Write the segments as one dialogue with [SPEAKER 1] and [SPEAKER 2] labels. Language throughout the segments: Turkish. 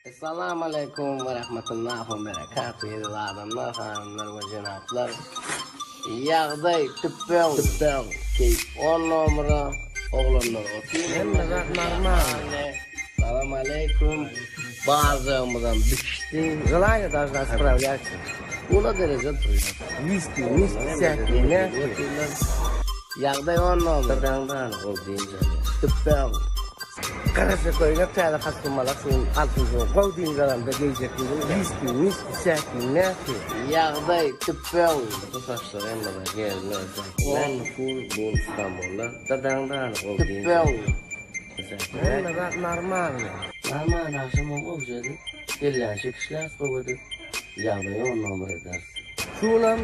[SPEAKER 1] Esselamu Aleyküm ve Rahmetullahi ve Berekatuhu. Adamlar, hanımlar ve cenaplar. Yağday tüppeğin. Ki 10 numara oğlanlar otuyor. Hem de normal. Selam Aleyküm. Bazılarımızdan düştü.
[SPEAKER 2] Желание должна справляться.
[SPEAKER 1] Buna derece duruyor.
[SPEAKER 2] Виски всякие, мягкие.
[SPEAKER 1] Yağday 10 numara. Tüppeğinden ol deyince. Tüppeğin.
[SPEAKER 2] Karası koyuna tane kastırmalar suyun altında koyduğun zaman da gelecekleri viski всякие, mягкие.
[SPEAKER 1] Yağday tüppeğin. Bu saçlar emrede gelmez. 10 full bu İstanbul'da. Tüppeğinden ol deyince.
[SPEAKER 2] Это нормально.
[SPEAKER 1] Normal akşam olsaydı, birleşik işler koydu. Yağday 10 numara edersin.
[SPEAKER 2] Şundan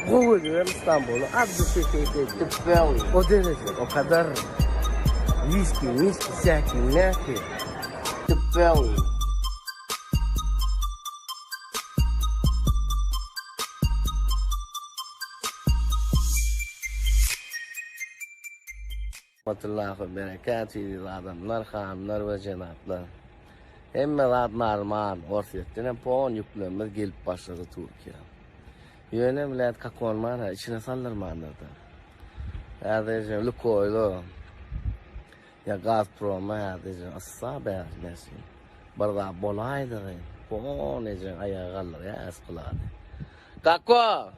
[SPEAKER 2] kovuyorum İstanbul'u az bir şey dedi.
[SPEAKER 1] Tüppeğin.
[SPEAKER 2] O derece, o kadar viski всякие, mягкие.
[SPEAKER 1] Tüppeğin. Rahmetullahi ve Berekatuhu. Adamlar, hanımlar ve cenaplar. Hem normal ortalıktan puan yüklenmez gelip başladı Türkiye. Yöne millet kakonman içine saldırmanlardı. Yadayca Lukoylu ya Gazprom'a yadayca asla beğenmesin. Barda bolaydı. Puan ecen ayağı kalır ya eskuladı. Kako!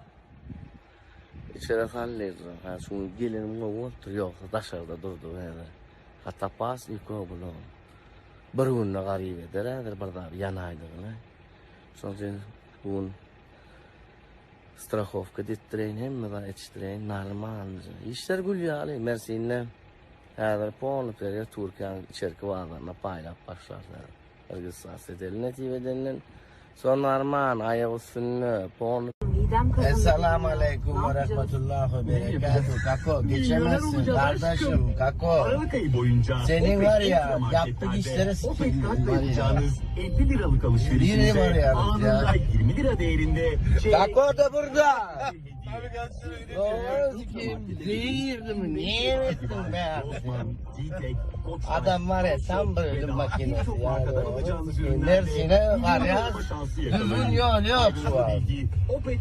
[SPEAKER 1] İçeri saldırdı. Şunu gelin oldu yoksa dışarıda durdu. Hatta pas ilk o bulun. Barunna garibe derader barda yanaydı. Sonra bun страховка детtireyin hem de ettireyin normal. İşler gülüyor. Mersin'le her puanı veriyor Türkiye'nin içerki varlarına paylaşıp başlarlar. Örgütsüz edelim neticeden sonra normal ayağı üstünde puanı. Esselamu Aleyküm ve Rahmetullahi ve Berekatuhu. Kako geçemezsin kardeşim Kako.
[SPEAKER 3] Aralık ayı boyunca
[SPEAKER 1] Senin var ya yaptık işlere
[SPEAKER 3] Opet kartla yapacağınız 50 liralık alışverişinize
[SPEAKER 1] Biri var ya.
[SPEAKER 3] anında 20 lira değerinde
[SPEAKER 1] Kako da burada. Doğru kim? Değildim. Niye ettin be? Adam var ya tam böyle makinesi yani. Mersin'e var ya. Düzgün yol yok şu an.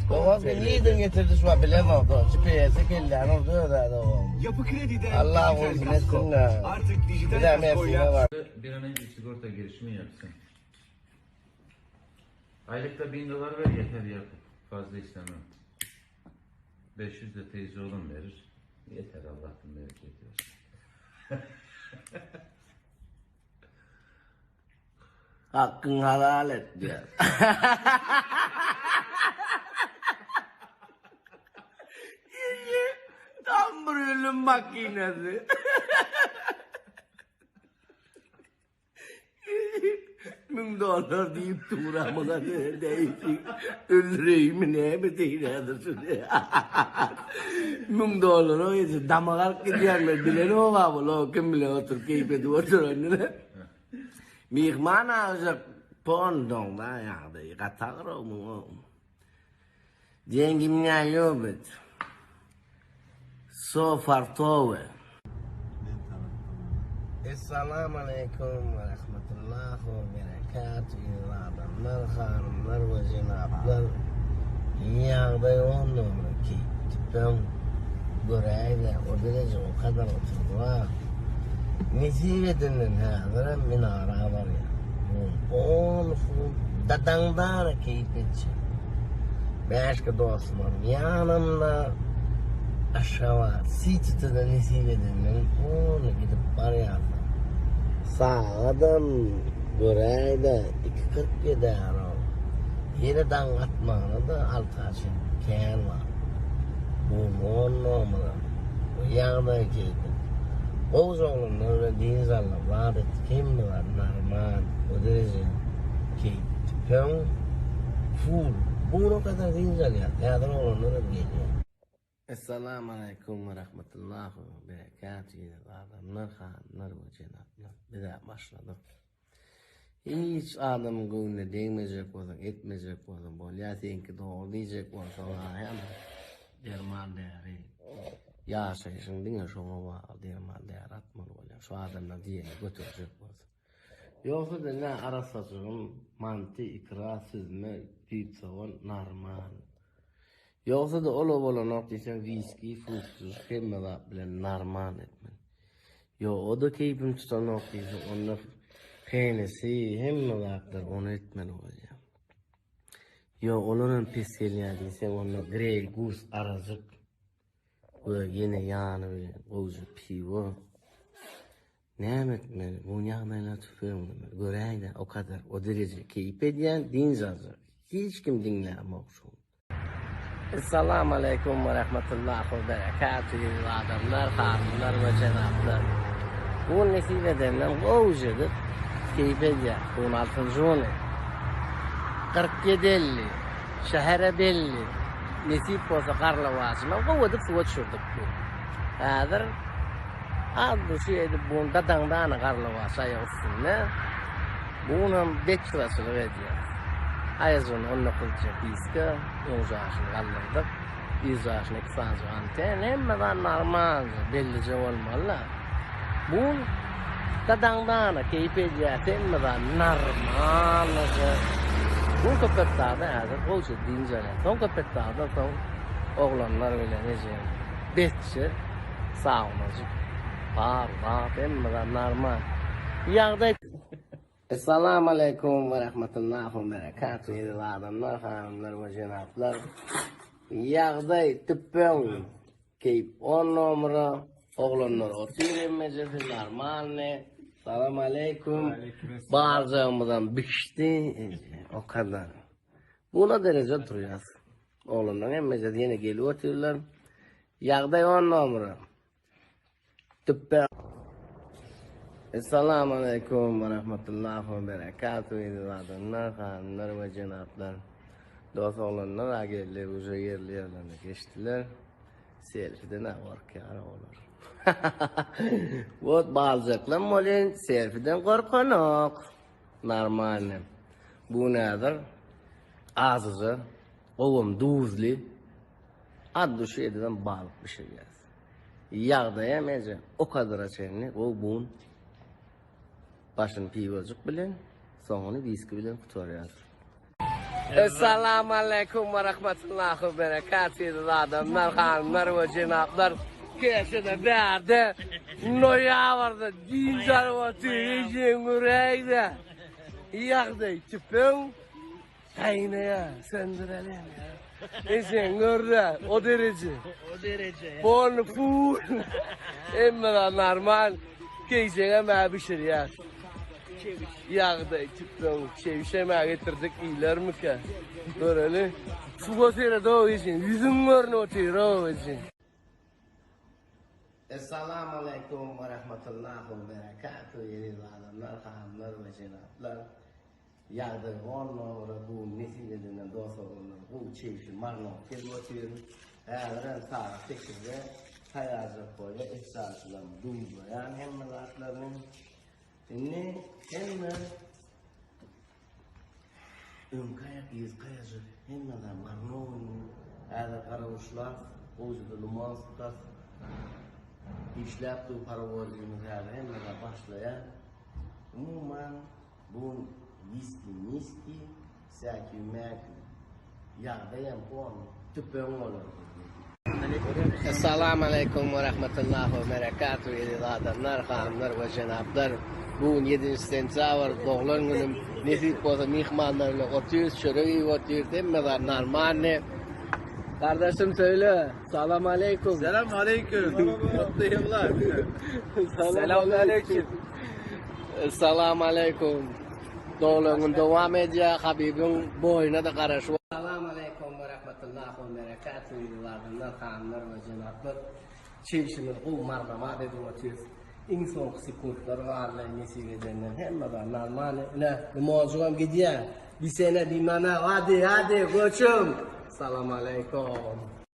[SPEAKER 1] Babam neyden getirdi şu an bilemem. GPS kellerini orada da o.
[SPEAKER 3] Yapı Kredi'den
[SPEAKER 1] Allah
[SPEAKER 3] dijital
[SPEAKER 1] olsun
[SPEAKER 3] kasko.
[SPEAKER 1] etsinler.
[SPEAKER 3] Artık
[SPEAKER 1] Bir
[SPEAKER 3] dijital
[SPEAKER 1] de Mersin'e
[SPEAKER 3] kaskoyla
[SPEAKER 1] var.
[SPEAKER 4] Bir an önce sigorta girişimi yapsın. Aylıkta 1000 dolar ver yeter Yakup. Fazla istemem. 500 de teyze oğlum verir. Yeter Allah'ın bereket versin.
[SPEAKER 1] Hakkın helal et diyor. Tam bir ölüm makinesi. $1000 deyip tuğramına değişik. Öldüreyim ne mi değil şunu. $1000 o yüzden damalar gidiyor mu? Bilen o var mı? Kim bile otur keyif ediyor oturanını. Mihman alacak pondon da yani. Katar o mu? Деньги меня любят. So fartove. Esselamu Aleyküm ve Rahmetullahi ve Berekatuhu. Adamlar, hanımlar ve cenaplar. Yağday 10 numara ki tüpem göreyle o derece o kadar oturdu ha. Nesibe'den hazıra minara var ya. 10 fut dadandara keyif edecek. Başka dostlarım yanımda aşağı Sitit'de Nesibe'den onu gidip var sağdan göreyle 2.47 euro. Yeniden atmağına da alt açın ken var. Bu 10 numara. Bu yağda keyif. Oğuzoğlu'nun öyle dinzallah var et kim var normal o derece ki tüpem full bu kadar dinzal ya yağdan oğlunun öyle geliyor. Esselamu Aleyküm ve Rahmetullahi ve Berekatuhu. Adamlar, hanımlar ve cenaplar. Bir daha başladık. Hiç adamın gönlüne değmeyecek olsun, etmeyecek olsun. Bol ya seninki doğru diyecek olsun. Yani derman değeri. Yaşayışın dinle şunu var. Derman değeri atmalı oluyor. Şu adamla diye götürecek olsun. Yoksa da ne arasacığım, mantı, ikra, süzme, pizzavan, normal. Yoksa da ola noktaysan viski, fusuz, hemmada bilen normal etmen. Yo, o da keyfim tutan noktaysan, onda peynesi, hemmada onu etmen olacak. Yo, onların peskeliyadıysan, onda grey goose aracık, ve yine yanı, oğucu pivo. Ne etmeli? Bu yanayla tüfeğim. Göreyde o kadar, o derece keyif ediyen din yazı. Hiç kim dinlemiyor şu. Esselamu Aleyküm ve Rahmetullahi ve Berekatuhu adamlar, hanımlar ve cenaplar. Bu nesip edenler oğucudur. Keyif ediyen. Bunun 6. onu. 47-50. Şehre belli. Nesip olsa karla vasına. Kovadık suva düşürdük bu. Hadır. Adı şeydi bunun dadandağına karla vasaya üstünde. Bunun 5 sırasını ediyor. Ayazın 19. piska, 10 yaşını kaldırdık. 100 yaşını 2 anten, hemmeden normal, bellice olmalı. Bu dadandağına keyif ediyor, hemmeden normal. Bu köpeklerden hazır, olsa dinceler. Son köpeklerden son oğlanlar öyle nece, betçi, sağlamacı. Var, hemmeden normal. Yağda Esselamu Aleyküm ve Rahmetullahi ve Berekatuhu yedi adamlar, hanımlar ve cenaplar. Yağday tıbbın keyip 10 numara oğlanlar oturuyor meclisi normal ne? Selamu Aleyküm. Bağıracağımızdan bişti. O kadar. Buna derece duruyoruz. Oğlanlar hem meclisi yine geliyor oturuyorlar. Yağday 10 numara. Tıbbın. Esselamu Aleyküm ve Rahmetullahi ve Berekatuhu adamlar, hanımlar ve cenaplar. Dost oğlanlar agerler, uca yerli yerlerine geçtiler. Selfie'de ne var ki ara olur. Bu balcaklar molin selfie'den korkanak. Normal. Bu nedir? Ağzıca, oğlum duzli. Adı şeyden balık bir şey yaz. Yağda yemece o kadar açayını, o bun. Başını pivocuk bilen, sonunu viski bilen tutuyor. Esselamu Aleyküm ve Rahmetullahi ve Berekatuhu adamlar, hanımlar ve cenaplar. Keşede derdi, noya vardı, dincar vatı, yiyeceğin yüreğde. Yağda tüpün, kaynaya, söndürelim ya. Sen görde, o derece.
[SPEAKER 2] O derece.
[SPEAKER 1] Bol full. Emmeden normal, keyceğe mebişir ya. Yağda tüpün, çevişeme getirdik iyiler mi ki? Böyle, su basıyla doğu için, yüzün görünü otuyor o için. Esselamu Aleyküm ve Rahmetullahi ve Berekatuhu yedi adamlar, hanımlar ve cenaplar. Yağda 10 numara bu nesil edilen dost olanlar, bu çevişi marlon kelbatiyor. Eğer tarih tekirde hayazı koyla esasılan duymayan hemmelatlarının ne hemen kayak yüz kayacı hemmeden marlon eğer karavuşlar oğuzda luman tutar işleptiği paravolcumuz hemmeden başlayan umuman bu viski, saki, maki, yağdayan puan, tüpün olur. Esselamu Aleyküm ve Rahmetullahi ve Berekatuhu yedi adamlar, hanımlar ve cenaplar. Bugün 7. sentabr doğulan günüm nesip olsa mihmanlarla otuyoruz, çöreği otuyoruz, hemmeden normal ne? Kardeşim söyle, selamu aleyküm.
[SPEAKER 4] Selamun aleyküm. Mutlu yıllar.
[SPEAKER 1] Selamun aleyküm. Selamun aleyküm. Doğulanın devam ediyor, Habibin boyuna da karşı. Selamun aleyküm ve Rahmetullahi ve Berekatuhu yıllarından hanımlar ve cenaplar. Çevşimiz o marmama dedi otuyoruz. En son sekundlar varlar nesip edenden hemmeden normal. Ne, mağazam gidiyor. Bir sene bilmem ne, hadi koçum. Selamun aleyküm.